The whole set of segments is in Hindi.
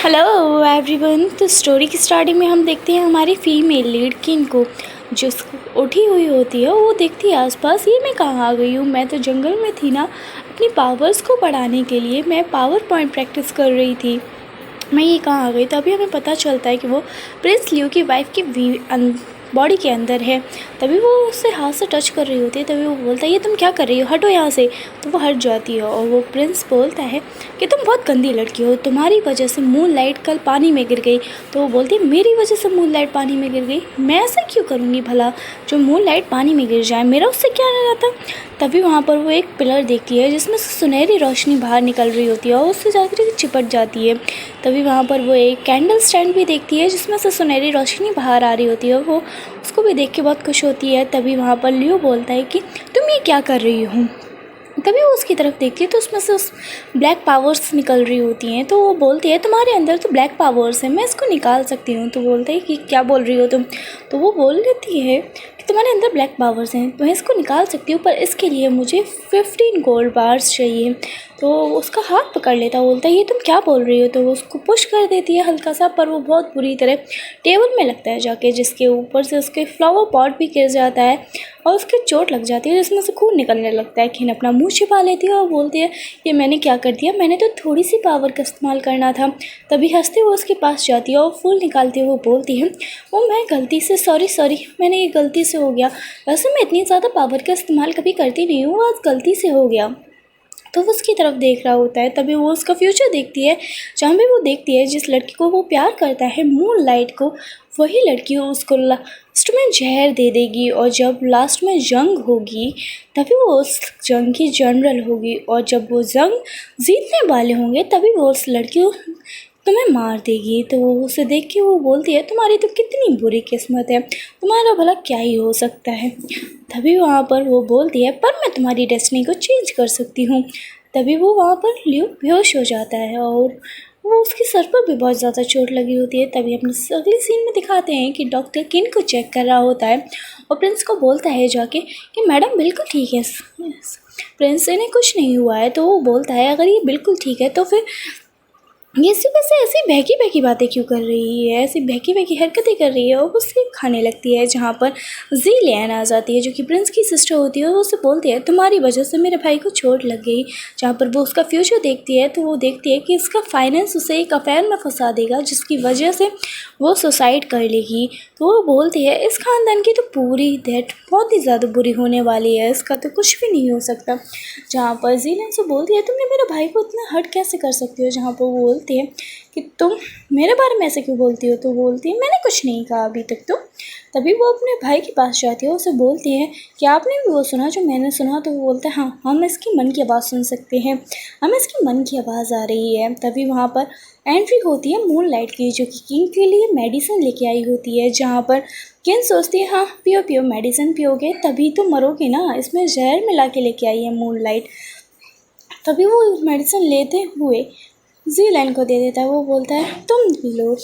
Hello everyone. तो स्टोरी की स्टार्टिंग में हम देखते हैं हमारी फीमेल लीड किन को, जो उठी हुई होती है। वो देखती है आसपास, ये मैं कहाँ आ गई हूँ, मैं तो जंगल में थी ना। अपनी पावर्स को बढ़ाने के लिए मैं पावर पॉइंट प्रैक्टिस कर रही थी, मैं ये कहाँ आ गई। तभी हमें पता चलता है कि वो प्रिंस लियो की वाइफ की बॉडी के अंदर है। तभी वो उससे हाथ से टच कर रही होती है। तभी वो बोलता है, ये तुम क्या कर रही हो, हटो यहाँ से। तो वो हट जाती है और वो प्रिंस बोलता है कि तुम बहुत गंदी लड़की हो, तुम्हारी वजह से मून लाइट कल पानी में गिर गई। तो वो बोलती है, मेरी वजह से मून लाइट पानी में गिर गई, मैं ऐसा क्यों करूँगी भला जो मून लाइट पानी में गिर जाए, मेरा उससे क्या रहता। तभी वहाँ पर वो एक पिलर देखती है जिसमें से सुनहरी रोशनी बाहर निकल रही होती है और उससे जाकर चिपट जाती है। तभी वहाँ पर वो एक कैंडल स्टैंड भी देखती है जिसमें से सुनहरी रोशनी बाहर आ रही होती है। वो उसको भी देख के बहुत खुश होती है। तभी वहाँ पर लियो बोलता है कि तुम ये क्या कर रही हो। तभी वो उसकी तरफ देखती है तो उसमें से उस ब्लैक पावर्स निकल रही होती हैं। तो वो बोलती है, तुम्हारे अंदर तो ब्लैक पावर्स हैं, मैं इसको निकाल सकती हूँ। तो बोलते हैं कि क्या बोल रही हो तुम। तो वो बोल देती है कि तुम्हारे अंदर ब्लैक पावर्स हैं, मैं इसको निकाल सकती हूँ, पर इसके लिए मुझे 15 गोल्ड बार्स चाहिए। तो उसका हाथ पकड़ लेता, बोलता है, ये तुम क्या बोल रही हो। तो वो उसको पुश कर देती है हल्का सा, पर वो बहुत बुरी तरह टेबल में लगता है जाके, जिसके ऊपर से उसके फ्लावर पॉट भी गिर जाता है और उसके चोट लग जाती है जिसमें से खून निकलने लगता है। खिन अपना मुंह छिपा लेती है और बोलती है, ये मैंने क्या कर दिया, मैंने तो थोड़ी सी पावर का इस्तेमाल करना था। तभी हंसते हुए उसके पास जाती है और फूल निकालते हुए बोलती है, वो मैं गलती से सॉरी मैंने ये गलती से हो गया, वैसे मैं इतनी ज़्यादा पावर का इस्तेमाल कभी करती नहीं हूँ, आज गलती से हो गया। तो वो उसकी तरफ देख रहा होता है। तभी वो उसका फ्यूचर देखती है, जहाँ भी वो देखती है जिस लड़की को वो प्यार करता है, मून लाइट को, वही लड़की उसको लास्ट में जहर दे देगी। और जब लास्ट में जंग होगी तभी वो उस जंग की जनरल होगी, और जब वो जंग जीतने वाले होंगे तभी वो उस लड़की को तुम्हें मार देगी। तो वो उसे देख के वो बोलती है, तुम्हारी तो कितनी बुरी किस्मत है, तुम्हारा भला क्या ही हो सकता है। तभी वहाँ पर वो बोलती है, पर मैं तुम्हारी डेस्टिनी को चेंज कर सकती हूँ। तभी वो वहाँ पर लियो बेहोश हो जाता है और वो उसके सर पर भी बहुत ज़्यादा चोट लगी होती है। तभी अपने अगले सीन में दिखाते हैं कि डॉक्टर किन को चेक कर रहा होता है और प्रिंस को बोलता है जाके कि मैडम बिल्कुल ठीक है, प्रिंस इन्हें कुछ नहीं हुआ है। तो वो बोलता है, अगर ये बिल्कुल ठीक है तो फिर ये सुबह से ऐसी बहकी बहकी बातें क्यों कर रही है, ऐसी बहकी बहकी हरकतें कर रही है। और वो उससे खाने लगती है, जहाँ पर ज़ीलियन आ जाती है जो कि प्रिंस की सिस्टर होती है। वो उससे बोलती है, तुम्हारी वजह से मेरे भाई को चोट लग गई। जहाँ पर वो उसका फ्यूचर देखती है तो वो देखती है कि इसका फाइनेंस उसे एक अफेयर में फंसा देगा जिसकी वजह से वो सुसाइड कर लेगी। तो वो बोलती है, इस ख़ानदान की तो पूरी डेट बहुत ही ज़्यादा बुरी होने वाली है, इसका तो कुछ भी नहीं हो सकता। जहाँ पर ज़ीलियन से बोलती है, तुमने मेरे भाई को इतना हर्ट कैसे कर सकती हो। जहाँ पर वो बोलती है कि तुम मेरे बारे में ऐसे क्यों बोलती हो। तो बोलती है, मैंने कुछ नहीं कहा अभी तक तो। तभी वो अपने भाई के पास जाती है, उसे बोलती है कि आपने भी वो सुना जो मैंने सुना। तो वो बोलता है, हाँ हम इसकी मन की आवाज़ सुन सकते हैं, हमें इसकी मन की आवाज़ आ रही है। तभी वहाँ पर एंट्री होती है मून लाइट की, जो कि किंग के लिए मेडिसिन लेके आई होती है। जहाँ पर किंग सोचती है, हाँ पियो पियो, मेडिसिन पियोगे तभी तो मरोगे ना, इसमें जहर मिला के लेके आई है मून लाइट। तभी वो मेडिसिन लेते हुए ज़ीलैन को दे देता है। वो बोलता है, तुम पी लो।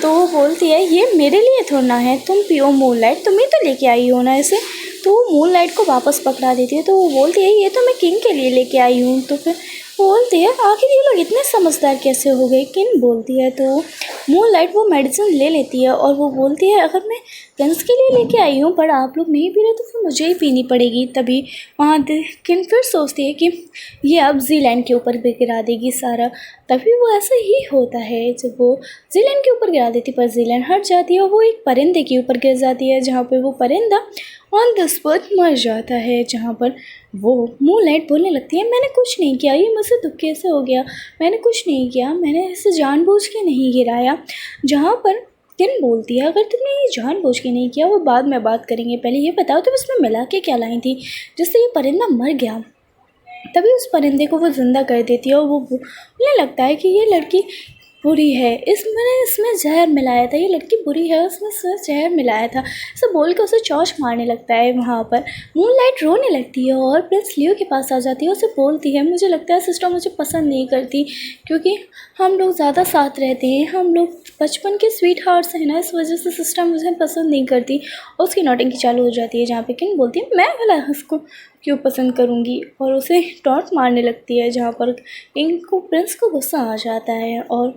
तो वो बोलती है, ये मेरे लिए थोड़ा है, तुम पियो मून लाइट, तुम ही तो लेके आई हो ना इसे। तो वो मून लाइट को वापस पकड़ा देती है। तो वो बोलती है, ये तो मैं किंग के लिए लेके आई हूँ। तो फिर बोलती है, आखिर ये लोग इतने समझदार कैसे हो गए, किंग बोलती है। तो मून लाइट वो मेडिसिन ले लेती है और वो बोलती है, अगर मैं प्रिंस के लिए लेके आई हूँ पर आप लोग नहीं पी रहे तो फिर मुझे ही पीनी पड़ेगी। तभी वहाँ किंग फिर सोचती है कि ये अब ज़ीलैन के ऊपर भी गिरा देगी सारा। तभी वो ऐसा ही होता है, जब वो ज़ीलैन के ऊपर गिरा देती पर ज़ीलैन हट जाती है और वो एक परिंदे के ऊपर गिर जाती है, जहाँ पर वो परिंदा ऑन द स्पॉट मर जाता है। जहाँ पर वो मूनलाइट बोलने लगती है, मैंने कुछ नहीं किया, ये मुझसे दुख कैसे हो गया, मैंने कुछ नहीं किया, मैंने इसे जानबूझ के नहीं गिराया। जहाँ पर किन बोलती है, अगर तुमने ये जानबूझ के नहीं किया वो बाद में बात करेंगे, पहले ये बताओ तुम इसमें मिला के क्या लाई थी जिससे ये परिंदा मर गया। तभी उस परिंदे को वो ज़िंदा कर देती है और वो बोलने लगता है कि ये लड़की बुरी है, इसमें जहर मिलाया था, ये लड़की बुरी है, उसने जहर मिलाया था। ऐसा बोल के उसे चौंच मारने लगता है। वहाँ पर मूनलाइट रोने लगती है और प्रिंस लियो के पास आ जाती है। उसे बोलती है, मुझे लगता है सिस्टर मुझे पसंद नहीं करती, क्योंकि हम लोग ज़्यादा साथ रहते हैं, हम लोग बचपन के स्वीट हार्ट्स हैं ना, इस वजह से सिस्टर मुझे पसंद नहीं करती। और उसकी नौटंकी चालू हो जाती है, जहाँ पे किंग बोलती है, मैं भला उसको क्यों पसंद करूँगी, और उसे टॉन्ट मारने लगती है। जहाँ पर किंग को प्रिंस को गुस्सा आ जाता है और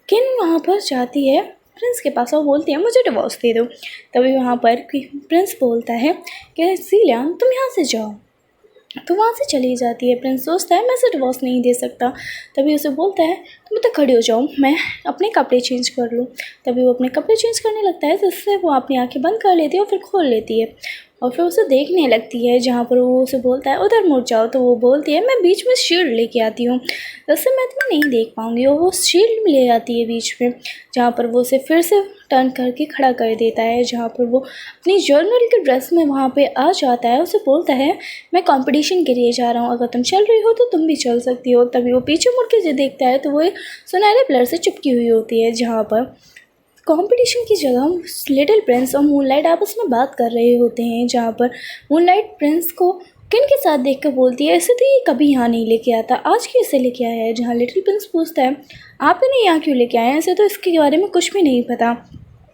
किन वहाँ पर जाती है प्रिंस के पास और बोलती है मुझे डिवोर्स दे दो। तभी वहाँ पर प्रिंस बोलता है कि सीलियन तुम यहाँ से जाओ, तो वहाँ से चली जाती है। प्रिंस सोचता है मैं इसे डिवोर्स नहीं दे सकता। तभी उसे बोलता है तुम तो खड़ी हो जाओ, मैं अपने कपड़े चेंज कर लूँ। तभी वो अपने कपड़े चेंज करने लगता है, जिससे वो अपनी आंखें बंद कर लेती है और फिर खोल लेती है और फिर उसे देखने लगती है। जहाँ पर वो उसे बोलता है उधर मुड़ जाओ, तो वो बोलती है मैं बीच में शील्ड लेके आती हूँ, जिससे मैं तुम्हें नहीं देख पाऊँगी। और वो शील्ड ले आती है बीच में, जहाँ पर वो उसे फिर से टर्न करके खड़ा कर देता है। जहाँ पर वो अपनी जर्नल के ड्रेस में वहाँ पे आ जाता है। उसे बोलता है मैं कंपटीशन के लिए जा रहा हूँ, अगर तुम चल रही हो तो तुम भी चल सकती हो। तभी वो पीछे मुड़ के जो देखता है तो वो एक सुनहरे पिलर से चिपकी हुई होती है, जहाँ पर कंपटीशन की जगह लिटिल प्रिंस और मूनलाइट आपस में बात कर रहे होते हैं। जहाँ पर मूनलाइट प्रिंस को किन के साथ देखकर बोलती है ऐसे तो ये कभी यहाँ नहीं लेके आता, आज क्यों इसे लेके आया है। जहाँ लिटिल प्रिंस पूछता है आप इन्हें यहाँ क्यों लेके आए हैं, ऐसे तो इसके बारे में कुछ भी नहीं पता।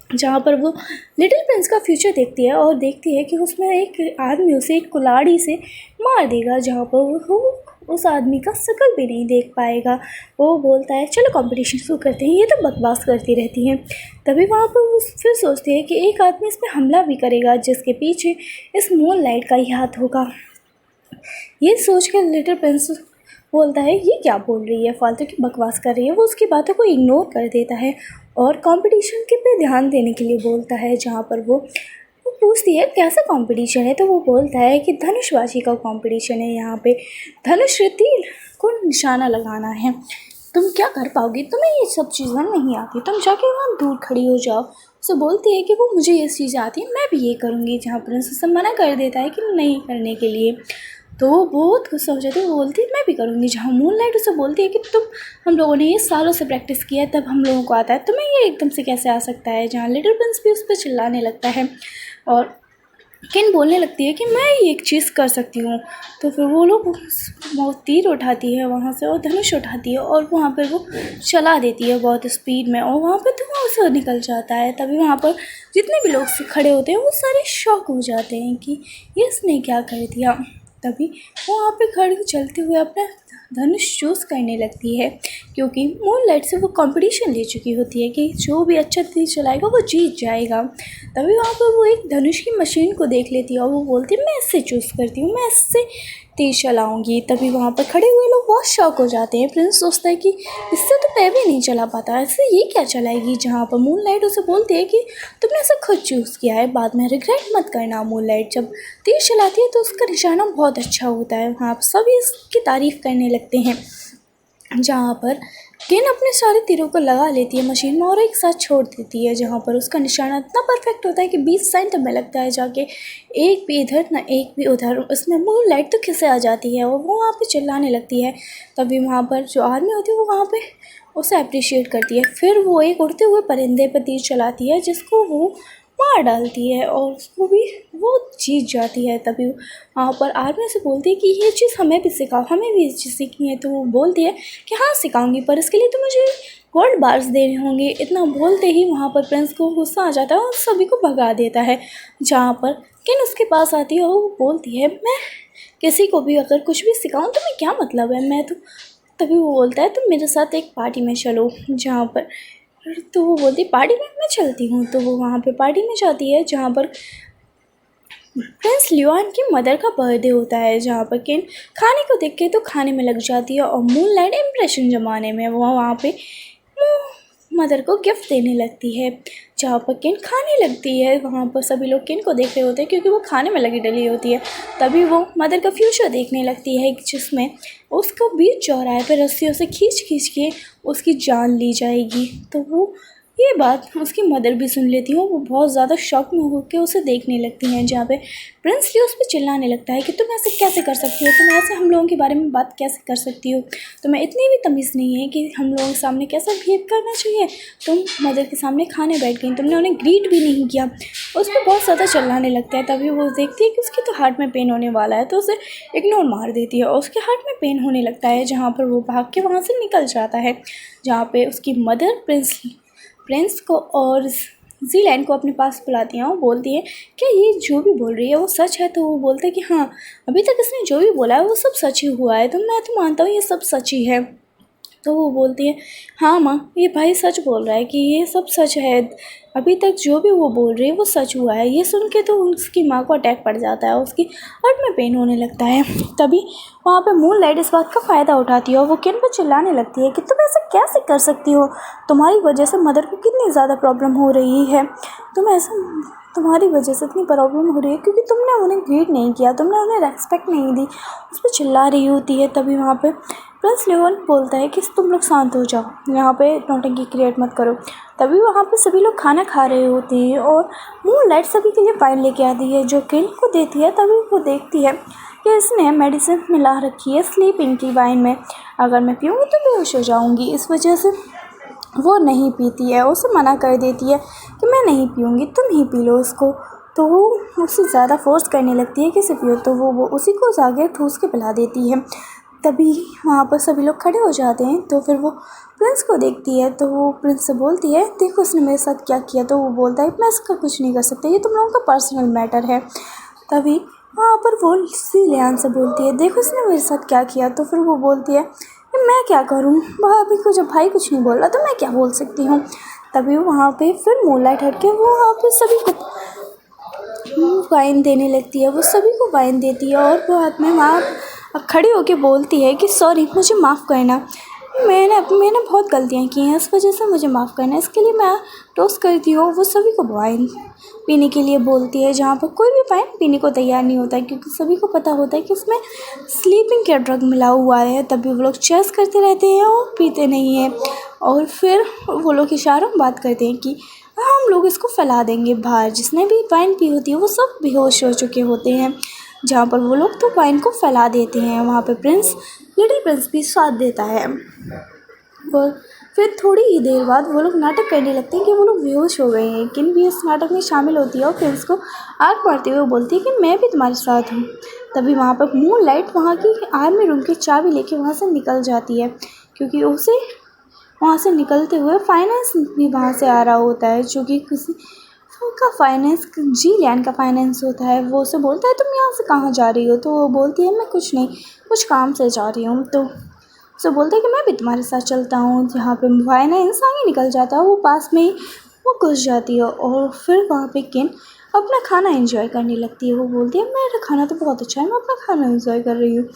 जहाँ पर वो लिटिल प्रिंस का फ्यूचर देखती है और देखती है कि उसमें एक आदमी उसे एक कुल्हाड़ी से मार देगा, जहाँ पर वो उस आदमी का शकल भी नहीं देख पाएगा। वो बोलता है चलो कंपटीशन शुरू करते हैं, ये तो बकवास करती रहती हैं। तभी वहाँ पर वो फिर सोचती है कि एक आदमी इस पर हमला भी करेगा, जिसके पीछे इस मूनलाइट का ही हाथ होगा। ये सोच कर लिटिल प्रिंस बोलता है ये क्या बोल रही है, फालतू की बकवास कर रही है। वो उसकी बातों को इग्नोर कर देता है और कंपटीशन के पे ध्यान देने के लिए बोलता है। जहाँ पर वो पूछती है कैसा कंपटीशन है, तो वो बोलता है कि धनुषबाजी का कंपटीशन है, यहाँ पे धनुष तीर को निशाना लगाना है। तुम क्या कर पाओगी, तुम्हें ये सब चीज़ें नहीं आती, तुम जाके वहाँ दूर खड़ी हो जाओ। उसे बोलती है कि वो मुझे ये चीज़ें आती हैं, मैं भी ये करूँगी। जहाँ पर उसे मना कर देता है कि नहीं करने के लिए, तो वो बहुत गुस्सा हो जाती है। वो बोलती है मैं भी करूँगी। जहाँ मूनलाइट उसे बोलती है कि तुम हम लोगों ने ये सालों से प्रैक्टिस किया है, तब हम लोगों को आता है, तुम्हें ये एकदम से कैसे आ सकता है। जहाँ लिटिल प्रिंस भी उस पर चिल्लाने लगता है और किन बोलने लगती है कि मैं ये एक चीज़ कर सकती हूँ। तो फिर वो लोग वो तीर उठाती है वहाँ से और धनुष उठाती है और वहाँ पर वो चला देती है बहुत स्पीड में और वहाँ पर धुआं उसे निकल जाता है। तभी वहाँ पर जितने भी लोग खड़े होते हैं वो सारे शॉक हो जाते हैं कि ये इसने क्या कर दिया। तभी वो वहाँ पे खड़ी चलते हुए अपना धनुष चूज़ करने लगती है, क्योंकि मूनलाइट से वो कंपटीशन ले चुकी होती है कि जो भी अच्छा तीर चलाएगा वो जीत जाएगा। तभी वहाँ पर वो एक धनुष की मशीन को देख लेती है और वो बोलती है मैं इससे चूज़ करती हूँ, मैं इससे तीर चलाऊँगी। तभी वहाँ पर खड़े हुए लोग बहुत शॉक हो जाते हैं। प्रिंस सोचता है कि इससे तो मैं भी नहीं चला पाता, इससे ये क्या चलाएगी। जहाँ पर मूनलाइट उसे बोलती है कि तुमने इसे खुद चूज़ किया है, बाद में रिग्रेट मत करना। मूनलाइट जब तीर चलाती है तो उसका निशाना बहुत अच्छा होता है, वहाँ पर सभी इसकी तारीफ़ करने लगते हैं। जहाँ पर किन अपने सारे तीरों को लगा लेती है मशीन में और एक साथ छोड़ देती है, जहाँ पर उसका निशाना इतना परफेक्ट होता है कि 20 सेंट में लगता है जाके, एक भी इधर ना एक भी उधर। उसमें मूनलाइट तो खिसे आ जाती है और वो वहाँ पे चिल्लाने लगती है। तभी वहाँ पर जो आर्मी होती है वो वहाँ पे उसे अप्रिशिएट करती है। फिर वो एक उड़ते हुए परिंदे पर तीर चलाती है, जिसको वो मार डालती है और उसको भी वो जीत जाती है। तभी वहाँ पर आर्मी से बोलती है कि ये चीज़ हमें भी सिखाओ, हमें भी ये चीज़ सीखनी है। तो वो बोलती है कि हाँ सिखाऊंगी, पर इसके लिए तो मुझे गोल्ड बार्स देने होंगे। इतना बोलते ही वहाँ पर प्रिंस को गुस्सा आ जाता है और सभी को भगा देता है। जहाँ पर किन उसके पास आती है और वो बोलती है मैं किसी को भी अगर कुछ भी सिखाऊँ तो मैं क्या मतलब है, मैं तो। तभी वो बोलता है तुम मेरे साथ एक पार्टी में चलो। जहाँ पर तो वो बोलती पार्टी में मैं चलती हूँ। तो वो वहाँ पे पार्टी में जाती है, जहाँ पर प्रिंस लियोन की मदर का बर्थडे होता है। जहाँ पर किन खाने को देख के तो खाने में लग जाती है और मूनलाइट इम्प्रेशन जमाने में वो वहाँ पे मदर को गिफ्ट देने लगती है। जहाँ पर किन खाने लगती है, वहाँ पर सभी लोग किन को देख रहे होते हैं क्योंकि वो खाने में लगी डली होती है। तभी वो मदर का फ्यूचर देखने लगती है, जिसमें उसको बीच चौराहे पर रस्सियों से खींच खींच के उसकी जान ली जाएगी। तो वो ये बात उसकी मदर भी सुन लेती है। वो बहुत ज़्यादा शॉक में होकर उसे देखने लगती हैं। जहाँ पे प्रिंस लियो उस पर चिल्लाने लगता है कि तुम ऐसे कैसे कर सकती हो, तुम ऐसे हम लोगों के बारे में बात कैसे कर सकती हो, तुम्हें इतनी भी तमीज़ नहीं है कि हम लोगों के सामने कैसा बिहेव करना चाहिए। तुम मदर के सामने खाने बैठ गई, तुमने उन्हें ग्रीट भी नहीं किया। उस पर बहुत ज़्यादा चिल्लाने लगता है। तभी वो देखती है कि उसके तो हार्ट में पेन होने वाला है, तो उसे इग्नोर मार देती है और उसके हार्ट में पेन होने लगता है। जहाँ पर वो भाग के वहाँ से निकल जाता है। जहाँ पर उसकी मदर प्रिंस को और ज़ीलैंड को अपने पास बुलाती हैं और बोलती है क्या ये जो भी बोल रही है वो सच है। तो वो बोलते हैं कि हाँ अभी तक इसने जो भी बोला है वो सब सच ही हुआ है, तो मैं तो मानता हूँ ये सब सच ही है। तो वो बोलती है, हाँ माँ, ये भाई सच बोल रहा है कि ये सब सच है, अभी तक जो भी वो बोल रही है वो सच हुआ है। ये सुन के तो उसकी माँ को अटैक पड़ जाता है, उसकी हार्ट में पेन होने लगता है। तभी वहाँ पे मूनलाइट इस बात का फ़ायदा उठाती है और वो किन पर चिल्लाने लगती है कि तुम ऐसा कैसे कर सकती हो, तुम्हारी वजह से मदर को कितनी ज़्यादा प्रॉब्लम हो रही है, तुम्हारी वजह से इतनी प्रॉब्लम हो रही है क्योंकि तुमने उन्हें ग्रीट नहीं किया, तुमने उन्हें रेस्पेक्ट नहीं दी। उस पर चिल्ला रही होती है। तभी वहाँ पे प्रिंस लियोन बोलता है कि तुम लोग शांत हो जाओ, यहाँ पे नौटंकी क्रिएट मत करो। तभी वहाँ पे सभी लोग खाना खा रहे होते हैं और मूनलाइट सभी के लिए वाइन लेके आती है जो किन को देती है। तभी वो देखती है कि इसने मेडिसिन मिला रखी है स्लीपिंग की वाइन में, अगर मैं पीऊँगी तो बेहोश हो जाऊँगी। इस वजह से वो नहीं पीती है, उसे मना कर देती है कि मैं नहीं पीऊँगी, तुम ही पी लो इसको। तो वो उससे ज़्यादा फोर्स करने लगती है कि इसे पियो, तो वो उसी को जाके ठूस के पिला देती है। तभी वहाँ पर सभी लोग खड़े हो जाते हैं। तो फिर वो प्रिंस को देखती है, तो वो प्रिंस से बोलती है, देखो उसने मेरे साथ क्या किया। तो वो बोलता है, मैं इसका कुछ नहीं कर सकता, ये तुम लोगों का पर्सनल मैटर है। तभी वहाँ पर वो ज़ीलियान से बोलती है, देखो उसने मेरे साथ क्या किया। तो फिर वो बोलती है, मैं क्या करूँ, भाभी को जब भाई कुछ नहीं बोल रहा तो मैं क्या बोल सकती हूँ। तभी वहाँ पे फिर मूनलाइट हट के वो वहाँ पे सभी को वाइन देने लगती है, वो सभी को वाइन देती है और वो हाथ में वहाँ खड़ी होके बोलती है कि सॉरी, मुझे माफ़ करना, मैंने बहुत गलतियाँ की हैं, इस वजह से मुझे माफ़ करना, इसके लिए मैं टोस्ट करती हूँ। वो सभी को वाइन पीने के लिए बोलती है, जहाँ पर कोई भी वाइन पीने को तैयार नहीं होता है क्योंकि सभी को पता होता है कि उसमें स्लीपिंग का ड्रग मिला हुआ है। तभी वो लोग चेस करते रहते हैं और पीते नहीं हैं। और फिर वो लोग इशारों में बात करते हैं कि हम लोग इसको फैला देंगे बाहर, जिसने भी वाइन पी होती है वो सब बेहोश हो चुके होते हैं। जहाँ पर वो लोग तो वाइन को फैला देते हैं। वहाँ पे लिटिल प्रिंस भी साथ देता है। और फिर थोड़ी ही देर बाद वो लोग नाटक करने लगते हैं कि वो लोग बेहोश हो गए हैं। किन भी इस नाटक में शामिल होती है और प्रिंस को आग मारते हुए बोलती है कि मैं भी तुम्हारे साथ हूँ। तभी वहाँ पर मूनलाइट वहाँ की आर्मी रूम की चाबी लेके वहाँ से निकल जाती है क्योंकि उसे वहाँ से निकलते हुए फाइनेंस भी वहाँ से आ रहा होता है, जो कि किसी का फाइनेंस ज़ीलियान का फाइनेंस होता है। वो उसे बोलता है, तुम यहाँ से कहाँ जा रही हो। तो वो बोलती है, मैं कुछ नहीं, कुछ काम से जा रही हूँ। तो उसे बोलते हैं कि मैं भी तुम्हारे साथ चलता हूँ। जहाँ पे फाइनेंस आगे निकल जाता है, वो पास में ही वो घुस जाती है और फिर वहाँ पे किन अपना खाना एंजॉय करने लगती है। वो बोलती है, मेरा खाना तो बहुत अच्छा है, मैं अपना खाना एंजॉय कर रही हूँ।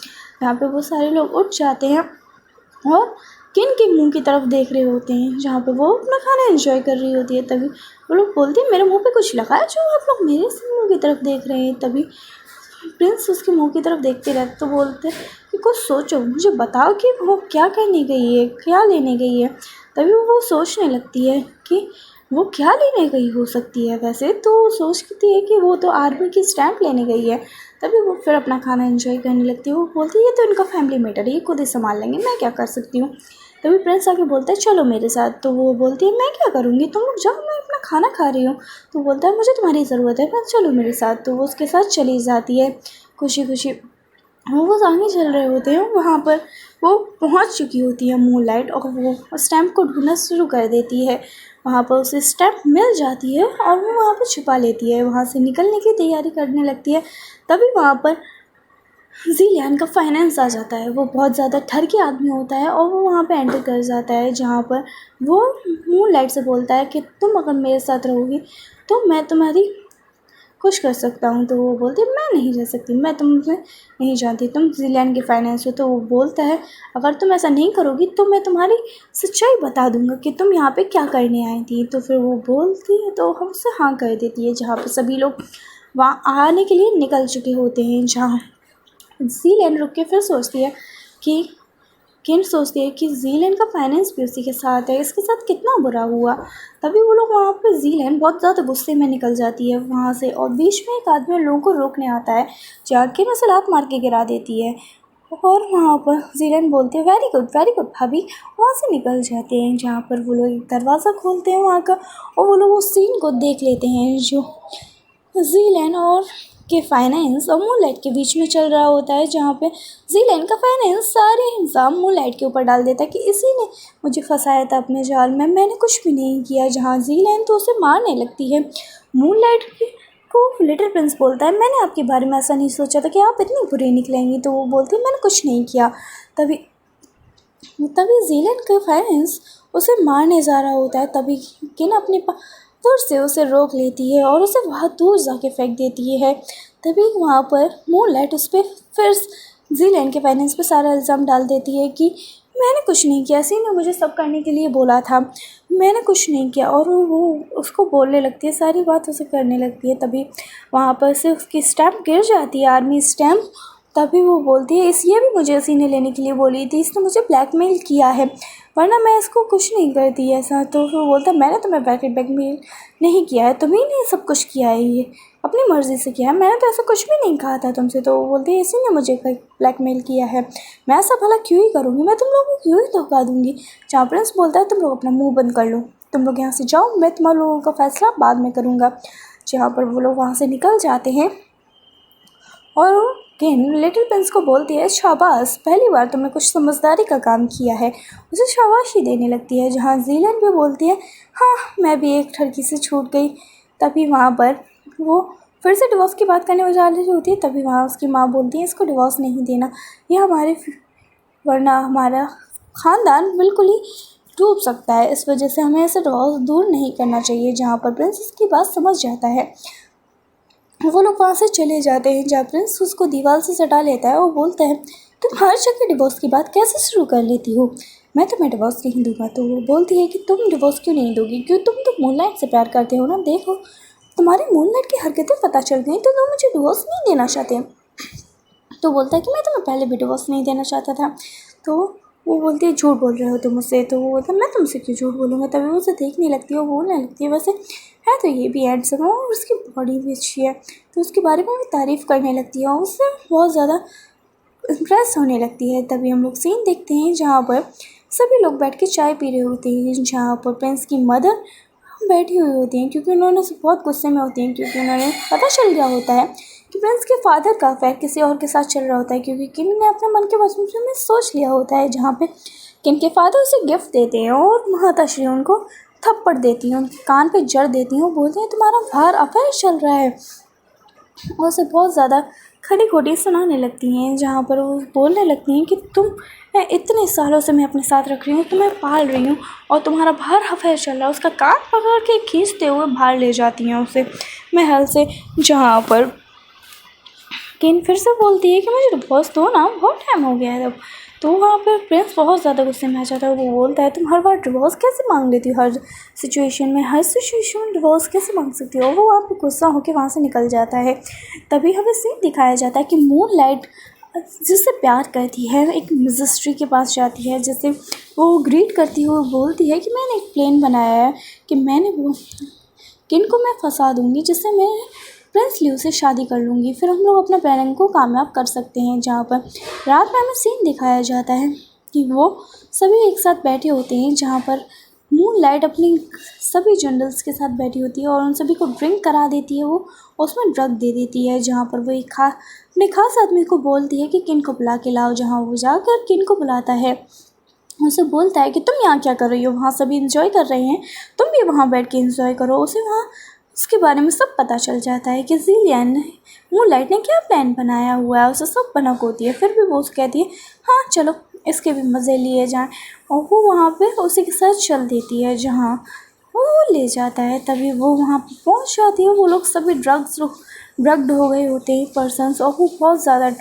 यहाँ पे वो सारे लोग उठ जाते हैं और किन के मुंह की तरफ देख रहे होते हैं, जहाँ पे वो अपना खाना एंजॉय कर रही होती है। तभी वो लोग बोलते हैं, मेरे मुंह पे कुछ लगा है जो आप लोग मेरे मुंह की तरफ देख रहे हैं। तभी प्रिंस उसके मुंह की तरफ देखते रहते, तो बोलते कि कुछ सोचो, मुझे बताओ कि वो क्या करने गई है, क्या लेने गई है। तभी वो सोचने लगती है कि वो क्या लेने गई हो सकती है। वैसे तो सोचती है कि वो तो आर्मी की स्टैंप लेने गई है। तभी वो फिर अपना खाना एंजॉय करने लगती है। वो बोलती है, ये तो इनका फैमिली मैटर है, ये खुद ही संभाल लेंगे, मैं क्या कर सकती हूँ। तभी प्रिंस आके बोलता है, चलो मेरे साथ। तो वो बोलती है, मैं क्या करूँगी, तुम लोग जाओ, मैं अपना खाना खा रही हूँ। तो बोलता है, मुझे तुम्हारी ज़रूरत है, प्रिंस चलो मेरे साथ। तो वो उसके साथ चली जाती है खुशी खुशी। वो आगे चल रहे होते हैं, वहाँ पर वो पहुँच चुकी होती है मूनलाइट और वो स्टैम्प को ढूंढना शुरू कर देती है। वहाँ पर उसे स्टैम्प मिल जाती है और वो वहाँ पर छुपा लेती है, वहाँ से निकलने की तैयारी करने लगती है। तभी वहाँ पर ज़ीलियान का फाइनेंस आ जाता है। वो बहुत ज़्यादा ठर के आदमी होता है और वो वहाँ पे एंटर कर जाता है, जहाँ पर वो मूनलाइट से बोलता है कि तुम अगर मेरे साथ रहोगी तो मैं तुम्हारी खुश कर सकता हूँ। तो वो बोलती है, मैं नहीं रह सकती, मैं तुम्हें नहीं जानती, तुम ज़ीलियान के फाइनेंस हो। तो वो बोलता है, अगर तुम ऐसा नहीं करोगी तो मैं तुम्हारी सच्चाई बता दूंगा कि तुम यहाँ पे क्या करने आई थी। तो फिर वो बोलती है, तो हम उससे हाँ कर देती है, जहाँ पर सभी लोग वहाँ आने के लिए निकल चुके होते हैं। जहाँ ज़ीलियान रुक के फिर सोचती है कि सोचती है कि ज़ीलियान का फाइनेंस भी उसी के साथ है, इसके साथ कितना बुरा हुआ। तभी वो लोग वहाँ पे ज़ीलियान बहुत ज़्यादा गुस्से में निकल जाती है वहाँ से और बीच में एक आदमी उन लोगों को रोकने आता है, जाके उसे लात मार के गिरा देती है। और वहाँ पर ज़ीलियान बोलती है, वेरी गुड भाभी, वहाँ से निकल जाते हैं। जहाँ पर वो लोग एक दरवाज़ा खोलते हैं वहाँ का और वो लोग उस सीन को देख लेते हैं जो ज़ीलियान और के फाइनेंस और मूनलाइट के बीच में चल रहा होता है, जहाँ पे ज़ीलियान का फाइनेंस सारे इल्ज़ाम मूनलाइट के ऊपर डाल देता है कि इसी ने मुझे फंसाया था अपने जाल में, मैंने कुछ भी नहीं किया। जहाँ ज़ीलियान तो उसे मारने लगती है। मूनलाइट को लिटिल प्रिंस बोलता है, मैंने आपके बारे में ऐसा नहीं सोचा था कि आप इतनी बुरी निकलेंगी। तो वो बोलती है, मैंने कुछ नहीं किया। तभी तभी जीलन का पेरेंट्स उसे मारने जा रहा होता है। तभी किन अपने दूर से उसे रोक लेती है और उसे बहुत दूर जाके फेंक देती है। तभी वहाँ पर मूनलाइट उस पर फिर जीलन के पेरेंट्स पे सारा इल्ज़ाम डाल देती है कि मैंने कुछ नहीं किया, सी ने मुझे सब करने के लिए बोला था, मैंने कुछ नहीं किया। और वो उसको बोलने लगती है, सारी बात उसे करने लगती है। तभी वहाँ पर से उसकी स्टैम्प गिर जाती है, आर्मी स्टैम्प। तभी वो बोलती है, इस ये भी मुझे उसी ने लेने के लिए बोली थी, इसने मुझे ब्लैकमेल किया है, वरना मैं इसको कुछ नहीं करती ऐसा। तो वो बोलता है, मैंने तुम्हें ब्लैकमेल नहीं किया है, तुम्ही ने सब कुछ किया है, ये अपनी मर्ज़ी से किया है, मैंने तो ऐसा कुछ भी नहीं कहा था तुमसे। तो वो बोलती है, इसी ने मुझे ब्लैकमेल किया है, मैं ऐसा भला क्यों ही करूँगी, मैं तुम लोगों को क्यों ही धोखा दूँगी। जहाँ प्रिंस बोलता है, तुम लोग अपना मुँह बंद कर लो, तुम लोग यहाँ से जाओ, मैं तुम लोगों का फ़ैसला बाद में करूँगा। जहाँ पर वो लोग वहाँ से निकल जाते हैं और किन लिटिल प्रिंस को बोलती है, शाबाश, पहली बार तुमने कुछ समझदारी का काम किया है, उसे शाबाशी देने लगती है। जहाँ जीलन भी बोलती है, हाँ मैं भी एक ठरकी से छूट गई। तभी वहाँ पर वो फिर से डिवोर्स की बात करने जा रही होती है। तभी वहाँ उसकी माँ बोलती है, इसको डिवोर्स नहीं देना, यह वरना हमारा ख़ानदान बिल्कुल ही डूब सकता है, इस वजह से हमें ऐसे डिवोर्स दूर नहीं करना चाहिए। जहाँ पर प्रिंस इसकी बात समझ जाता है, वो लोग वहाँ से चले जाते हैं। जहाँ प्रिंस उसको दीवार से सटा लेता है और बोलता है, तुम हर जगह डिवोर्स की बात कैसे शुरू कर लेती हो, मैं तुम्हें डिवोर्स नहीं दूंगा। तो वो बोलती है कि तुम डिवोर्स क्यों नहीं दोगी, क्यों तुम तो मूनलाइट से प्यार करते हो ना, देखो तुम्हारी मूनलाइट की हरकतें पता चल गई, तो तुम मुझे डिवोर्स नहीं देना चाहते। तो बोलता है कि मैं तुम्हें पहले भी डिवोर्स नहीं देना चाहता था। तो वो बोलती है, झूठ बोल रहे हो तुम मुझसे। तो वो बोलता है, मैं तुमसे क्यों झूठ बोलूँगा। तभी वो उसे देखने लगती है और बोलने लगती है, वैसे है तो ये भी हैंडसम है और उसकी बॉडी भी अच्छी है। तो उसके बारे में भी तारीफ़ करने लगती है और उससे बहुत ज़्यादा इम्प्रेस होने लगती है। तभी हम लोग सीन देखते हैं जहाँ पर सभी लोग बैठ के चाय पी रहे होते हैं। जहाँ पर प्रिंस की मदर बैठी हुई होती हैं, क्योंकि उन्होंने बहुत गुस्से में होती हैं, क्योंकि उन्होंने पता चल गया होता है कि प्रिंस के फादर का अफेयर किसी और के साथ चल रहा होता है। क्योंकि किन ने अपने मन के वसूल में सोच लिया होता है। जहाँ पे किन के फादर उसे गिफ्ट देते हैं और माताश्री उनको थप्पड़ देती हैं, उनके कान पे जड़ देती हैं, बोलते हैं तुम्हारा बाहर अफेयर चल रहा है, और उसे बहुत ज़्यादा खड़ी खोटी सुनाने लगती हैं। जहाँ पर वो बोलने लगती हैं कि तुम इतने सालों से मैं अपने साथ रख रही हूँ, तुम्हें पाल रही हूँ, और तुम्हारा बाहर अफेयर चल रहा है। उसका कान पकड़ के खींचते हुए बाहर ले जाती हैं उसे महल से। जहाँ पर किन फिर से बोलती है कि मुझे डिवोर्स दो ना, बहुत टाइम हो गया है अब। तो वहाँ पर प्रिंस बहुत ज़्यादा गुस्से में आ जाता है। वो बोलता है, तुम हर बार डिवोर्स कैसे मांग लेती हो, हर सिचुएशन में डिवोर्स कैसे मांग सकती हो। वो वहाँ पर गुस्सा होकर वहाँ से निकल जाता है। तभी हमें सीन दिखाया जाता है कि मूनलाइट जिससे प्यार करती है एक मिनिस्ट्री के पास जाती है, जिससे वो ग्रीट करती हुई बोलती है कि मैंने एक प्लान बनाया है कि मैंने वो किन को मैं फंसा दूँगी, जिससे मैं प्रिंस लियू से शादी कर लूँगी, फिर हम लोग अपने प्लान को कामयाब कर सकते हैं। जहाँ पर रात में हमें सीन दिखाया जाता है कि वो सभी एक साथ बैठे होते हैं। जहाँ पर मूनलाइट अपनी सभी जनरल्स के साथ बैठी होती है और उन सभी को ड्रिंक करा देती है, वो उसमें ड्रग दे देती है। जहाँ पर वो एक अपने खास आदमी को बोलती है कि किन को बुला के लाओ। जहाँ वो जाकर किन को बुलाता है, उसे बोलता है कि तुम यहाँ क्या कर रही हो, वहाँ सभी इंजॉय कर रहे हैं, तुम भी वहाँ बैठ के इंजॉय करो। उसे वहाँ उसके बारे में सब पता चल जाता है कि जीलियन ने मूनलाइट ने क्या प्लान बनाया हुआ है, उसे सब भनक होती है। फिर भी वो उसे कहती है, हाँ चलो इसके भी मज़े लिए जाएं, और वो वहाँ पे उसी के साथ चल देती है। जहाँ वो ले जाता है, तभी वो वहाँ पे पहुँच जाती है। वो लोग सभी ड्रग्ड हो गए होते हैं पर्सन्स, और वो बहुत ज़्यादा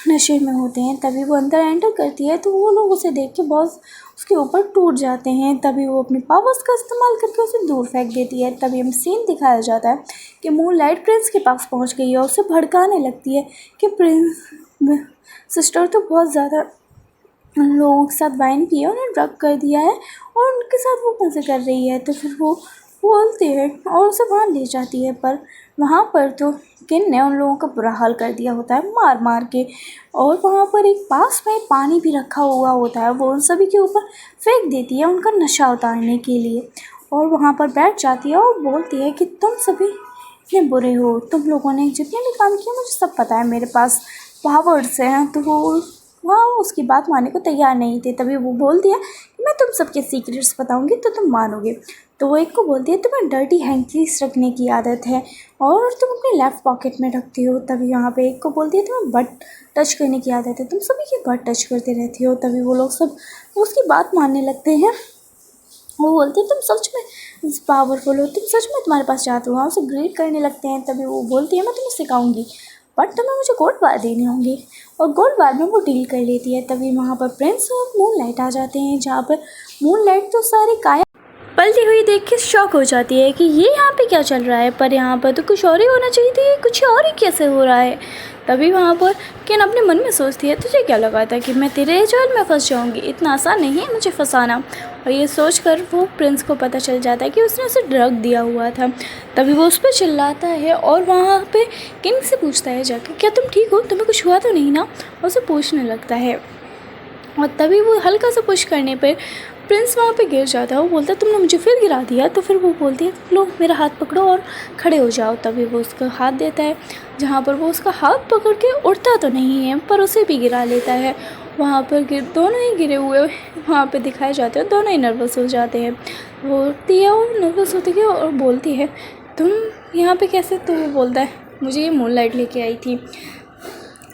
नशे में होते हैं। तभी वो अंदर एंटर करती है, तो वो लोग उसे देख के बहुत उसके ऊपर टूट जाते हैं। तभी वो अपने पावर्स का इस्तेमाल करके उसे दूर फेंक देती है। तभी हमें सीन दिखाया जाता है कि मूनलाइट प्रिंस के पास पहुंच गई है और उसे भड़काने लगती है कि प्रिंस सिस्टर तो बहुत ज़्यादा उन लोगों के साथ वाइन किया, उन्हें ड्रग कर दिया है और उनके साथ वो मज़े कर रही है। तो फिर वो बोलते हैं और उसे वहाँ ले जाती है, पर वहाँ पर तो किन ने उन लोगों का बुरा हाल कर दिया होता है मार मार के। और वहाँ पर एक पास में पानी भी रखा हुआ होता है, वो उन सभी के ऊपर फेंक देती है उनका नशा उतारने के लिए, और वहाँ पर बैठ जाती है और बोलती है कि तुम सभी इतने बुरे हो, तुम लोगों ने जितने भी काम किए मुझे सब पता है, मेरे पास पावर्स हैं। तो वो वहाँ उसकी बात मानने को तैयार नहीं थे। तभी वो बोलती है कि मैं तुम सबके सीक्रेट्स बताऊंगी तो तुम मानोगे। तो वो एक को बोलती है तुम्हें डर्टी हैंकीस रखने की आदत है और तुम अपने लेफ़्ट पॉकेट में रखती हो। तभी यहाँ पे एक को बोलती है तुम्हें बट टच करने की आदत है, तुम सभी की बट टच करते रहती हो। तभी वो लोग सब उसकी बात मानने लगते हैं। वो बोलती है तुम सच में पावरफुल हो, तुम सच में तुम्हारे पास जादू है, उसे ग्रेट करने लगते हैं। तभी वो बोलती है मैं तुम्हें सिखाऊंगी बट तुम्हें मुझे गोल्ड बार देने होंगे, और गोल्ड बार में वो डील कर लेती है। तभी वहाँ पर प्रिंस और मूनलाइट आ जाते हैं, जहाँ पर मूनलाइट तो सारी काया पलटी हुई देख के शॉक हो जाती है कि ये यहाँ पे क्या चल रहा है, पर यहाँ पर तो कुछ और ही होना चाहिए था, ये कुछ और ही कैसे हो रहा है। तभी वहाँ पर किन अपने मन में सोचती है तुझे क्या लगा था कि मैं तेरे जाल में फंस जाऊँगी, इतना आसान नहीं है मुझे फंसाना। और ये सोचकर वो प्रिंस को पता चल जाता है कि उसने उसे ड्रग दिया हुआ था। तभी वो उस पर चिल्लाता है और वहाँ पे किन से पूछता है जाकर क्या तुम ठीक हो, तुम्हें कुछ हुआ तो नहीं ना, और उसे पूछने लगता है। और तभी वो हल्का सा पुश करने पर प्रिंस वहाँ पे गिर जाता है। वो बोलता है तुमने मुझे फिर गिरा दिया। तो फिर वो बोलती है लो मेरा हाथ पकड़ो और खड़े हो जाओ। तभी वो उसका हाथ देता है, जहाँ पर वो उसका हाथ पकड़ के उठता तो नहीं है पर उसे भी गिरा लेता है। वहाँ पर दोनों ही गिरे हुए वहाँ पे दिखाए जाते हैं, दोनों ही नर्वस हो जाते हैं। वो उठती है और नर्वस होती है और बोलती है तुम यहाँ पे कैसे। तो वो बोलता है मुझे ये मूनलाइट लेके आई थी।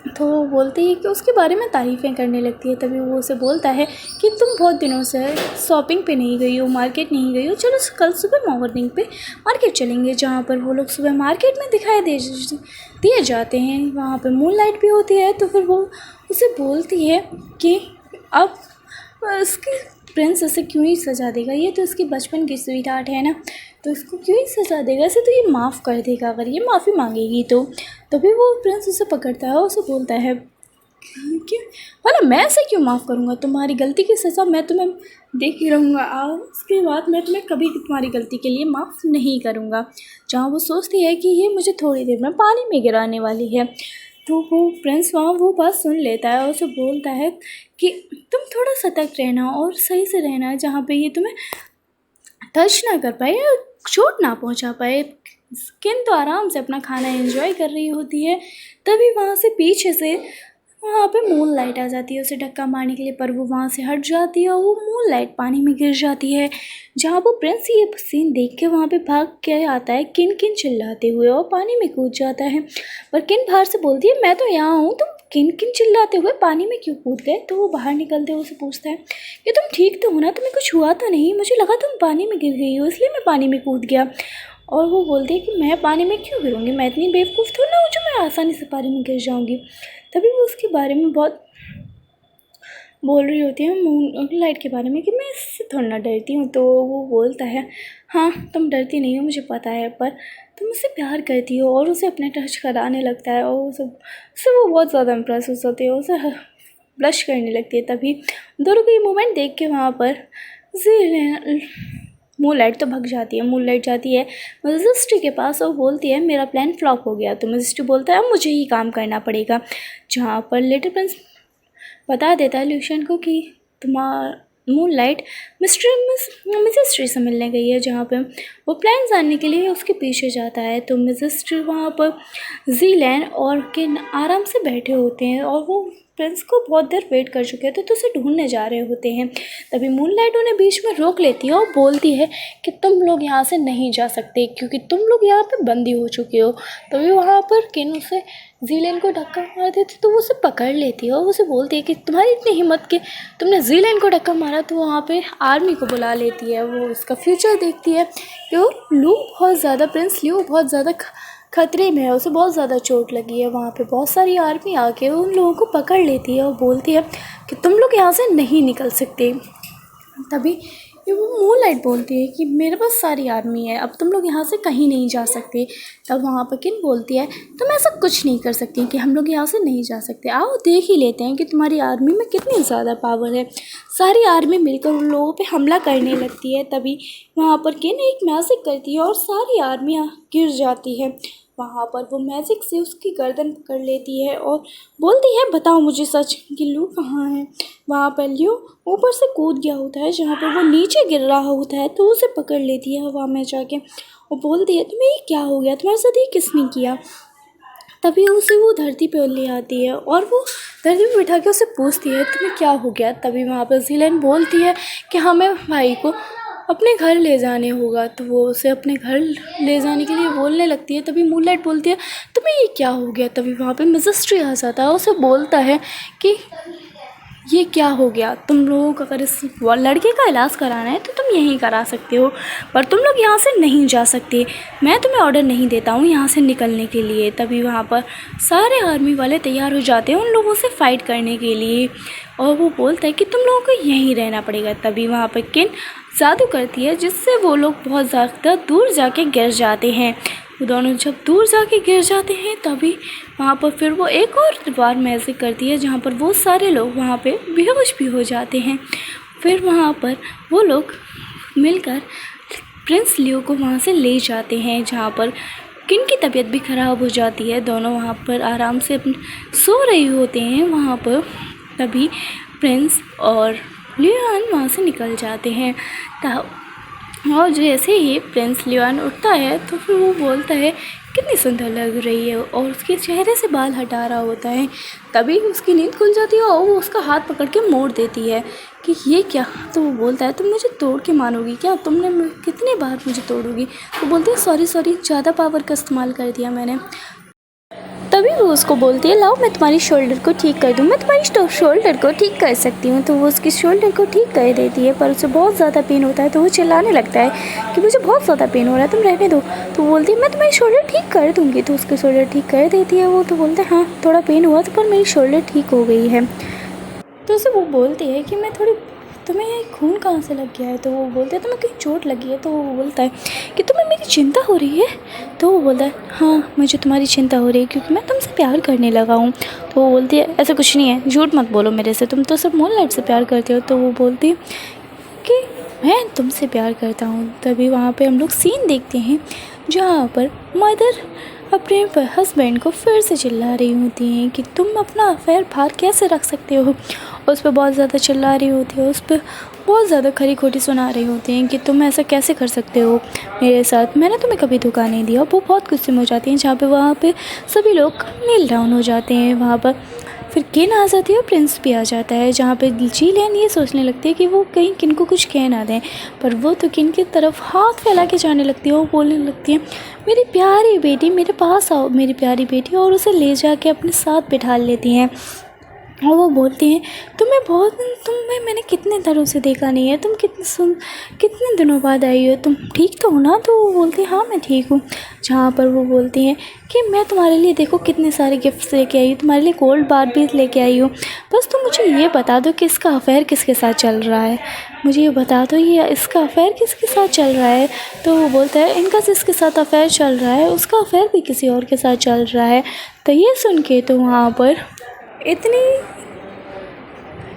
तो वो बोलती है कि उसके बारे में तारीफ़ें करने लगती है। तभी वो उसे बोलता है कि तुम बहुत दिनों से शॉपिंग पे नहीं गई हो, मार्केट नहीं गई हो, चलो कल सुबह मॉर्निंग पे मार्केट चलेंगे। जहाँ पर वो लोग सुबह मार्केट में दिखाई दिए जाते हैं, वहाँ पे मूनलाइट भी होती है। तो फिर वो उसे बोलती है कि अब उसकी प्रिंस उसे क्यों ही सजा देगा, ये तो उसकी बचपन की स्वीट हार्ट है ना, तो इसको क्यों ही सजा देगा, इसे तो ये माफ़ कर देगा अगर ये माफ़ी मांगेगी तो। तभी वो प्रिंस उसे पकड़ता है और उसे बोलता है कि भला मैं ऐसे क्यों माफ़ करूँगा, तुम्हारी गलती की सज़ा मैं तुम्हें दे के रहूँगा, और उसके बाद मैं तुम्हें कभी तुम्हारी गलती के लिए माफ़ नहीं करूँगा। जहाँ वो सोचती है कि ये मुझे थोड़ी देर में पानी में गिराने वाली है। तो वो प्रिंस वहाँ वो बात सुन लेता है और उसे बोलता है कि तुम थोड़ा सतर्क रहना और सही से रहना, जहाँ पे ये तुम्हें टच ना कर पाए, चोट ना पहुंचा पाए। स्किन तो आराम से अपना खाना एंजॉय कर रही होती है। तभी वहाँ से पीछे से वहाँ पे मूनलाइट आ जाती है उसे धक्का मारने के लिए, पर वो वहाँ से हट जाती है और वो मूनलाइट पानी में गिर जाती है। जहाँ वो प्रिंस ये सीन देख के वहाँ पे भाग के आता है किन किन चिल्लाते हुए और पानी में कूद जाता है। पर किन बाहर से बोलती है मैं तो यहाँ हूँ, तुम किन किन चिल्लाते हुए पानी में क्यों कूद गए। तो वो बाहर निकलते हुए उसे पूछता है कि तुम ठीक तो हो ना, तुम्हें कुछ हुआ तो नहीं, मुझे लगा तुम पानी में गिर गई हो इसलिए मैं पानी में कूद गया। और वो बोलती है कि मैं पानी में क्यों गिरूँगी, मैं इतनी बेवकूफ़ थोड़ी ना हूँ जो मैं आसानी से पानी में गिर जाऊँगी। तभी वो उसके बारे में बहुत बोल रही होती है मूनलाइट के बारे में कि मैं इससे थोड़ा ना डरती हूँ। तो वो बोलता है हाँ तुम डरती नहीं हो मुझे पता है, पर तुम उससे प्यार करती हो, और उसे अपने टच कराने लगता है और उससे वो बहुत ज़्यादा इम्प्रेस हो जाती है, उसे ब्लश करने लगती है। तभी दोनों को ये मोमेंट देख के वहाँ पर मूनलाइट तो भग जाती है। मूनलाइट जाती है मैजेस्टी के पास और बोलती है मेरा प्लान फ्लॉप हो गया। तो मैजेस्टी बोलता है अब मुझे ही काम करना पड़ेगा। जहाँ पर लिटिल प्रिंस बता देता है ल्यूशियन को कि तुम्हारा मूनलाइट मिसेस्ट्री से मिलने गई है, जहाँ पे वो प्लान जानने के लिए उसके पीछे जाता है। तो मिसेस्ट्री वहाँ पर ज़ीलैन और किन आराम से बैठे होते हैं और वो प्रिंस को बहुत देर वेट कर चुके थे तो उसे ढूंढने जा रहे होते हैं। तभी मूनलाइट उन्हें बीच में रोक लेती है और बोलती है कि तुम लोग यहाँ से नहीं जा सकते क्योंकि तुम लोग यहाँ पे बंदी हो चुके हो। तभी वहाँ पर किन उसे ज़ीलैन को धक्का मार देती तो वो उसे पकड़ लेती है और उसे बोलती है कि तुम्हारी इतनी हिम्मत कि तुमने ज़ीलैन को धक्का मारा। तो वहाँ पे आर्मी को बुला लेती है, वो उसका फ्यूचर देखती है कि प्रिंस ल्यू बहुत ज़्यादा खतरे में है, उसे बहुत ज़्यादा चोट लगी है। वहाँ पे बहुत सारी आर्मी आके उन लोगों को पकड़ लेती है और बोलती है कि तुम लोग यहाँ से नहीं निकल सकते। तभी वो मूनलाइट बोलती है कि मेरे पास सारी आर्मी है, अब तुम लोग यहाँ से कहीं नहीं जा सकते। तब वहाँ पर किन बोलती है तुम ऐसा कुछ नहीं कर सकती कि हम लोग यहाँ से नहीं जा सकते, आओ देख ही लेते हैं कि तुम्हारी आर्मी में कितनी ज़्यादा पावर है। सारी आर्मी मिलकर उन लोगों पे हमला करने लगती है। तभी वहाँ पर किन एक मैजिक करती है और सारी आर्मी गिर जाती है। वहाँ पर वो मैजिक से उसकी गर्दन पकड़ लेती है और बोलती है बताओ मुझे सच कि ल्यू कहाँ है। वहाँ पर ल्यू ऊपर से कूद गया होता है, जहाँ पर वो नीचे गिर रहा होता है तो उसे पकड़ लेती है हवा में जाके और बोलती है तुम्हें ये क्या हो गया, तुम्हारे साथ ये किसने किया। तभी उसे वो धरती पे ले आती है और वो धरती पे बिठा के उसे पूछती है तुम्हें क्या हो गया। तभी वहाँ पर ज़ीलैन बोलती है कि हमें भाई को अपने घर ले जाने होगा। तो वो उसे अपने घर ले जाने के लिए बोलने लगती है। तभी मूनलाइट बोलती है तुम्हें ये क्या हो गया। तभी वहाँ पे मिसेस ट्री आ जाता है और उसे बोलता है कि ये क्या हो गया, तुम लोगों को अगर इस लड़के का इलाज कराना है तो तुम यहीं करा सकते हो, पर तुम लोग यहाँ से नहीं जा सकते। मैं तुम्हें ऑर्डर नहीं देता हूँ यहाँ से निकलने के लिए। तभी वहाँ पर सारे आर्मी वाले तैयार हो जाते हैं उन लोगों से फ़ाइट करने के लिए और वो बोलता है कि तुम लोगों को यहीं रहना पड़ेगा। तभी वहाँ पर किन जादू करती है जिससे वो लोग बहुत ज़्यादा दूर जाके गिर जाते हैं। वो दोनों जब दूर जाके गिर जाते हैं तभी वहाँ पर फिर वो एक और बार मैजिक करती है जहाँ पर वो सारे लोग वहाँ पे बेहोश भी हो जाते हैं। फिर वहाँ पर वो लोग मिलकर प्रिंस लियो को वहाँ से ले जाते हैं जहाँ पर किन की तबीयत भी ख़राब हो जाती है। दोनों वहाँ पर आराम से सो रहे होते हैं वहाँ पर। तभी प्रिंस और लियोन वहाँ से निकल जाते हैं और जैसे ही प्रिंस लियोन उठता है तो फिर वो बोलता है कितनी सुंदर लग रही है और उसके चेहरे से बाल हटा रहा होता है। तभी उसकी नींद खुल जाती है और वो उसका हाथ पकड़ के मोड़ देती है कि ये क्या। तो वो बोलता है तुम मुझे तोड़ के मानोगी क्या, तुमने कितनी बार मुझे तोड़ोगी। तो बोलती है सॉरी ज़्यादा पावर का इस्तेमाल कर दिया मैंने। तभी वो उसको बोलती है लाओ मैं तुम्हारी शोल्डर को ठीक कर दूँ, मैं तुम्हारी शोल्डर को ठीक कर सकती हूँ। तो वो उसकी शोल्डर को ठीक कर देती है पर उसे बहुत ज़्यादा पेन होता है। तो वो चिल्लाने लगता है कि मुझे बहुत ज़्यादा पेन हो रहा है, तुम रहने दो। तो वो बोलती है मैं तुम्हारी शोल्डर ठीक कर दूँगी। तो उसकी शोल्डर ठीक कर देती है वो। तो बोलते हैं हाँ थोड़ा पेन हुआ तो पर मेरी शोल्डर ठीक हो गई है। तो उसे वो बोलती है कि मैं थोड़ी तुम्हें ये खून कहाँ से लग गया है। तो वो बोलते हैं तुम्हें कहीं चोट लगी है। तो वो बोलता है कि तुम्हें मेरी चिंता हो रही है। तो वो बोलता है हाँ मुझे तुम्हारी चिंता हो रही है क्योंकि मैं तुमसे प्यार करने लगा हूँ। तो वो बोलती है ऐसा कुछ नहीं है, झूठ मत बोलो मेरे से, तुम तो सिर्फ मूनलाइट से प्यार करते हो। तो वो बोलती है कि मैं तुमसे प्यार करता हूँ। तभी वहाँ पर हम लोग सीन देखते हैं जहाँ पर मदर अपने हस्बैंड को फिर से चिल्ला रही होती हैं कि तुम अपना अफेयर बाहर कैसे रख सकते हो। उस पर बहुत ज़्यादा चिल्ला रही होती है, उस पर बहुत ज़्यादा खरी खोटी सुना रही होती हैं कि तुम ऐसा कैसे कर सकते हो मेरे साथ, मैंने तुम्हें कभी धोखा नहीं दिया। वो बहुत गुस्से में हो जाती हैं जहाँ पे वहाँ पे सभी लोग नील डाउन हो जाते हैं। वहाँ पर फिर किन आ जाती है और प्रिंस भी आ जाता है जहाँ पे ज़ीलैन ये सोचने लगती है कि वो कहीं किन को कुछ कह ना दें, पर वो तो किन की तरफ हाथ फैला के जाने लगती है। वो बोलने लगती है मेरी प्यारी बेटी मेरे पास आओ मेरी प्यारी बेटी, और उसे ले जाके अपने साथ बिठा लेती हैं। और वो बोलती हैं तुम्हें मैंने कितने दिनों से देखा नहीं है, तुम कितने दिनों बाद आई हो, तुम ठीक तो हो ना। तो वो बोलती है हाँ मैं ठीक हूँ। जहाँ पर वो बोलती हैं कि मैं तुम्हारे लिए देखो कितने सारे गिफ्ट्स लेके आई हूँ, तुम्हारे लिए गोल्ड बार्बीज लेके आई हूँ, बस तुम मुझे ये बता दो कि इसका अफेयर किसके साथ चल रहा है, मुझे ये बता दो ये इसका अफेयर किसके साथ चल रहा है। तो वो बोलता है इनका जिसके साथ अफेयर चल रहा है उसका अफेयर भी किसी और के साथ चल रहा है। तो ये सुन के तो वहाँ पर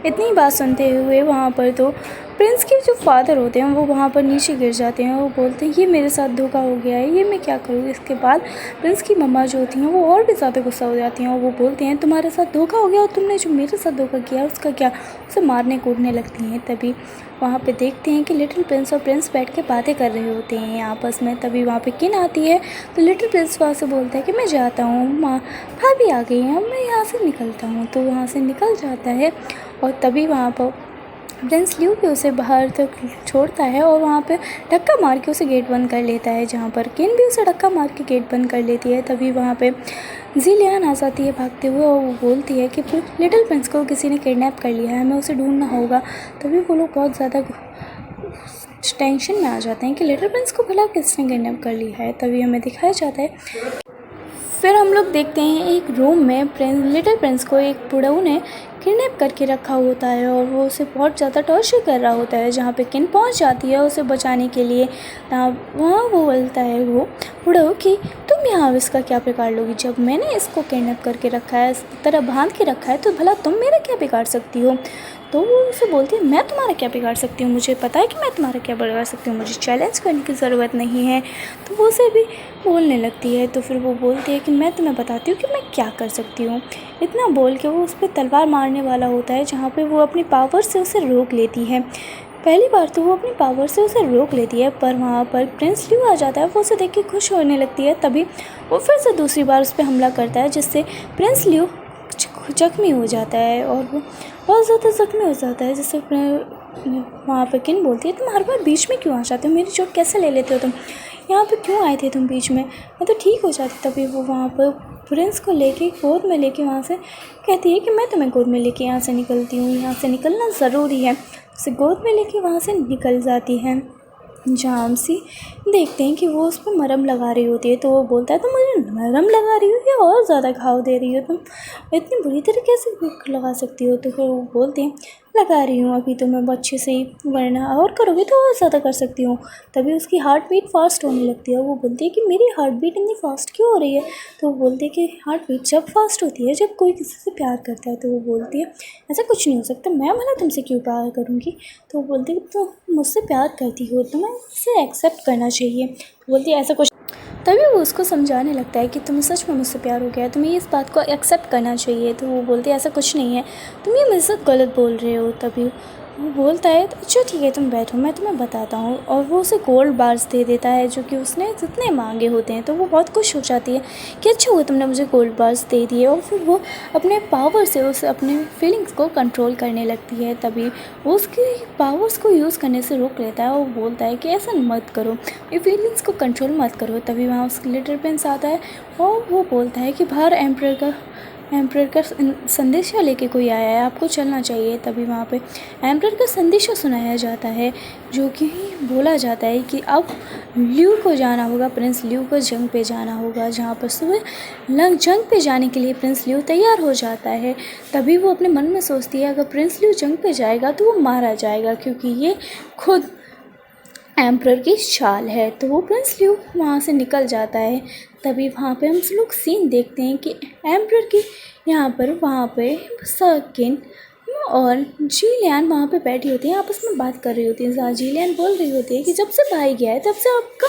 इतनी बात सुनते हुए वहाँ पर तो प्रिंस के जो फादर होते हैं वो वहाँ पर नीचे गिर जाते हैं। वो बोलते हैं ये मेरे साथ धोखा हो गया है, ये मैं क्या करूँ। इसके बाद प्रिंस की मम्मा जो होती हैं वो और भी ज़्यादा गुस्सा हो जाती हैं और वो बोलते हैं तुम्हारे साथ धोखा हो गया और तुमने जो मेरे साथ धोखा किया उसका क्या, उसे मारने कूटने लगती हैं। तभी वहाँ पे देखते हैं कि लिटिल प्रिंस और प्रिंस बैठ के बातें कर रहे होते हैं आपस में। तभी वहाँ पे किन आती है तो लिटिल प्रिंस वहाँ से बोलता है कि मैं जाता हूँ, माँ भाभी आ गई हैं, मैं यहाँ से निकलता हूँ। तो वहाँ से निकल जाता है और तभी वहाँ पर प्रिंस लियो भी उसे बाहर तक छोड़ता है और वहाँ पे धक्का मार के उसे गेट बंद कर लेता है, जहाँ पर किन भी उसे धक्का मार के गेट बंद कर लेती है। तभी वहाँ पे ज़ीलैन आ जाती है भागते हुए और वो बोलती है कि लिटिल प्रिंस को किसी ने किडनैप कर लिया है, हमें उसे ढूंढना होगा। तभी वो लोग बहुत ज़्यादा टेंशन में आ जाते हैं कि लिटिल प्रिंस को भला किसने किडनैप कर लिया है। तभी हमें दिखाया जाता है फिर हम लोग देखते हैं एक रूम में लिटिल प्रिंस को एक बुढ़ऊ ने किडनैप करके रखा होता है और वो उसे बहुत ज़्यादा टॉर्चर कर रहा होता है। जहाँ पे किन पहुँच जाती है उसे बचाने के लिए। वहाँ वो बोलता है वो बुढ़ऊ कि तुम यहाँ इसका क्या बिगाड़ लोगी, जब मैंने इसको किडनैप करके रखा है, इस तरह बांध के रखा है, तो भला तुम मेरा क्या बिगाड़ सकती हो। तो वो उसे बोलती है मैं तुम्हारा क्या बिगाड़ सकती हूँ, मुझे पता है कि मैं तुम्हारा क्या बिगाड़ सकती हूँ, मुझे चैलेंज करने की ज़रूरत नहीं है। तो वो उसे भी बोलने लगती है। तो फिर वो बोलती है कि मैं तुम्हें बताती हूँ कि मैं क्या कर सकती हूँ। इतना बोल के वो उस पर तलवार मारने वाला होता है, जहाँ पे वो अपनी पावर से उसे रोक लेती है। पहली बार तो वो अपनी पावर से उसे रोक लेती है, पर वहाँ पर प्रिंस लियू आ जाता है। वो उसे देख के खुश होने लगती है। तभी वो फिर से दूसरी बार उस पर हमला करता है, जिससे प्रिंस लियू जख्मी हो जाता है और वो बहुत ज़्यादा ज़ख्मी हो जाता है। जिससे वहाँ पर किन बोलती है, तुम हर बार बीच में क्यों आ जाते हो, मेरी चोट कैसे ले लेते हो, तुम यहाँ पे क्यों आए थे तुम बीच में, मैं तो ठीक हो जाती। तभी वो वहाँ पर प्रिंस को लेके गोद में लेके वहाँ से कहती है कि मैं तुम्हें गोद में लेके यहाँ से निकलती हूँ, यहाँ से निकलना ज़रूरी है। उसे गोद में लेके वहाँ से निकल जाती है। जहाँ हम सी देखते हैं कि वो उस पर मरहम लगा रही होती है। तो वो बोलता है, तुम मुझे मरहम लगा रही हो या और ज़्यादा घाव दे रही हो, तुम इतनी बुरी तरीके से लगा सकती हो। तो फिर वो बोलते हैं, लगा रही हूँ अभी तो मैं अच्छे से ही, वरना और करोगे तो और ज़्यादा कर सकती हूँ। तभी उसकी हार्ट बीट फास्ट होने लगती है। वो बोलती है कि मेरी हार्ट बीट इतनी फास्ट क्यों हो रही है। तो वो बोलती है कि हार्ट बीट जब फास्ट होती है जब कोई किसी से प्यार करता है। तो वो बोलती है, ऐसा कुछ नहीं हो सकता, मैं भला तुमसे क्यों प्यार करूँगी। तो वो बोलती है, तो मुझसे प्यार करती हो तो मैं इसे एक्सेप्ट करना चाहिए। तो बोलती है, ऐसा कुछ। तभी वो उसको समझाने लगता है कि तुम्हें सच में मुझसे प्यार हो गया है, तुम्हें इस बात को एक्सेप्ट करना चाहिए। तो वो बोलती है, ऐसा कुछ नहीं है, तुम ये मेरे साथ गलत बोल रहे हो। तभी वो बोलता है, तो अच्छा ठीक है तुम बैठो, मैं तुम्हें बताता हूँ। और वो उसे गोल्ड बार्स दे देता है, जो कि उसने जितने मांगे होते हैं। तो वो बहुत खुश हो जाती है कि अच्छा हुआ तुमने मुझे गोल्ड बार्स दे दिए। और फिर वो अपने पावर से उसे अपने फीलिंग्स को कंट्रोल करने लगती है। तभी वो उसकी पावर्स को यूज़ करने से रोक लेता है और बोलता है कि ऐसा मत करो, ये फीलिंग्स को कंट्रोल मत करो। तभी वहाँ उसका लिटिल प्रिंस आता है और वो बोलता है कि बाहर एम्परर का संदेशा लेके कोई आया है, आपको चलना चाहिए। तभी वहाँ पे एम्परर का संदेशा सुनाया जाता है, जो कि बोला जाता है कि अब लियू को जाना होगा, प्रिंस लियू को जंग पे जाना होगा। जहाँ पर सुबह जंग पे जाने के लिए प्रिंस लियू तैयार हो जाता है। तभी वो अपने मन में सोचती है, अगर प्रिंस लियू जंग पे जाएगा तो वो मारा जाएगा, क्योंकि ये खुद एम्परर की चाल है। तो वो प्रिंस लियू वहाँ से निकल जाता है। तभी वहाँ पे हम लोग सीन देखते हैं कि एम्परर की यहाँ पर वहाँ पे सर्किन और जीलियन वहाँ पे बैठी होती हैं, आपस में बात कर रही होती हैं। जहाँ जीलियन बोल रही होती है कि जब से भाई गया है तब से आपका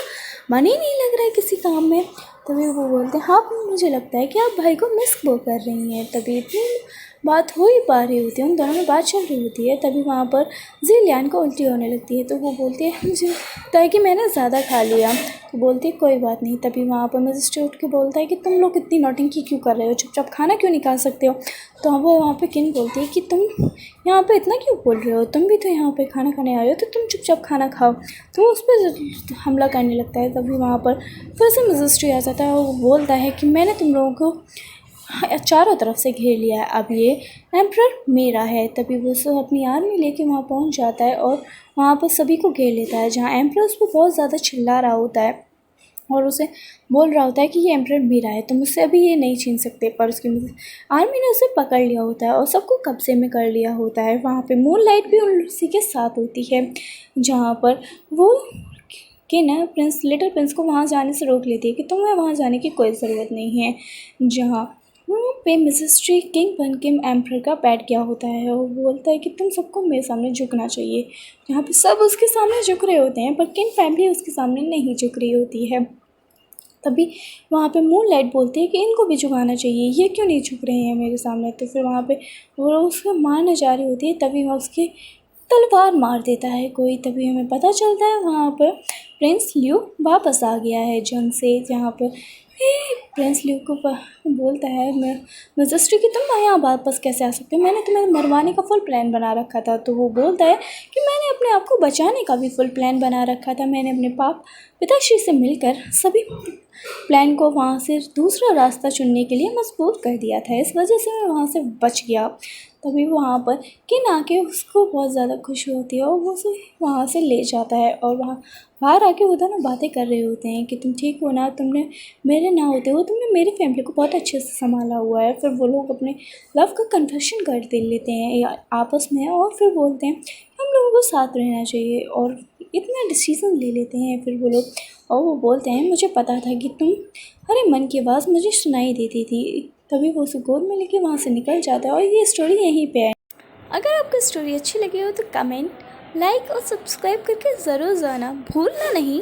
मन ही नहीं लग रहा है किसी काम में। तभी वो बोलते हैं, हाँ मुझे लगता है कि आप भाई को मिस वो कर रही हैं। तभी इतनी बात हो ही पा रही होती है, उन दोनों में बात चल रही होती है। तभी वहाँ पर जीलियन को उल्टी होने लगती है। तो वो बोलती है, मुझे लगता है कि मैंने ज़्यादा खा लिया। तो बोलती है, कोई बात नहीं। तभी वहाँ पर मजिस्ट्रेट उठ के बोलता है कि तुम लोग इतनी नौटंकी क्यों कर रहे हो, चुपचाप खाना क्यों नहीं खा सकते हो। तो वो वहाँ पे किन बोलती है कि तुम यहाँ पे इतना क्यों बोल रहे हो, तुम भी तो यहाँ पे खाना खाने आए हो, तो तुम चुपचाप खाना खाओ। तो वो उस पर हमला करने लगता है। तभी वहाँ पर फिर से मजिस्ट्रेट आ जाता है और वो बोलता है कि मैंने तुम लोगों को चारों तरफ से घेर लिया है, अब ये एम्परर मेरा है। तभी वो सब अपनी आर्मी लेके वहाँ पहुँच जाता है और वहाँ पर सभी को घेर लेता है। जहाँ एम्परर उस पर बहुत ज़्यादा चिल्ला रहा होता है और उसे बोल रहा होता है कि ये एम्परर मेरा है, तो मुझसे अभी ये नहीं छीन सकते। पर उसकी आर्मी ने उसे पकड़ लिया होता है और सबको कब्जे में कर लिया होता है। वहाँ पे मूनलाइट भी उसी के साथ होती है, जहाँ पर वो कि ना लिटिल प्रिंस को वहाँ जाने से रोक लेती है कि तुम्हें वहाँ जाने की कोई ज़रूरत नहीं है। जहाँ वहाँ पे मिजिस्ट्री किंग बन के एम्परर का बैठ गया होता है और बोलता है कि तुम सबको मेरे सामने झुकना चाहिए। जहाँ पे सब उसके सामने झुक रहे होते हैं, पर किंग फैमिली उसके सामने नहीं झुक रही होती है। तभी वहाँ पे मूनलाइट बोलती है कि इनको भी झुकाना चाहिए, ये क्यों नहीं झुक रहे हैं मेरे सामने। तो फिर वहाँ पे वो उसको मारने जा रही होती है। तभी वह उसकी तलवार मार देता है कोई। तभी हमें पता चलता है वहाँ पर प्रिंस लियू वापस आ गया है जंग से। जहाँ पर प्रिंस लियू को बोलता है मजिस्ट्री कि तुम यहाँ वापस कैसे आ सकते हो, मैंने तुम्हें मरवाने का फुल प्लान बना रखा था। तो वो बोलता है कि मैंने अपने आप को बचाने का भी फुल प्लान बना रखा था, मैंने अपने पिताश्री से मिलकर सभी प्लान को वहाँ से दूसरा रास्ता चुनने के लिए मजबूर कर दिया था, इस वजह से मैं वहाँ से बच गया। तभी वहाँ पर किन आके उसको बहुत ज़्यादा खुशी होती है और वो उसे वहाँ से ले जाता है। और वहाँ बाहर आके वो दोनों बातें कर रहे होते हैं कि तुम ठीक हो ना, तुमने मेरे ना होते हो तुमने मेरी फैमिली को बहुत अच्छे से संभाला हुआ है। फिर वो लोग अपने लव का कन्फेशन कर दे लेते हैं आपस में और फिर बोलते हैं हम लोगों को साथ रहना चाहिए और इतना डिसीज़न ले लेते हैं फिर वो लोग। और वो बोलते हैं मुझे पता था कि तुम्हारे मन की आवाज़ मुझे सुनाई देती थी। तभी वो उसे गोद में लेके वहाँ से निकल जाता है और ये स्टोरी यहीं पे है। अगर आपको स्टोरी अच्छी लगी हो तो कमेंट, लाइक और सब्सक्राइब करके ज़रूर जाना भूलना नहीं।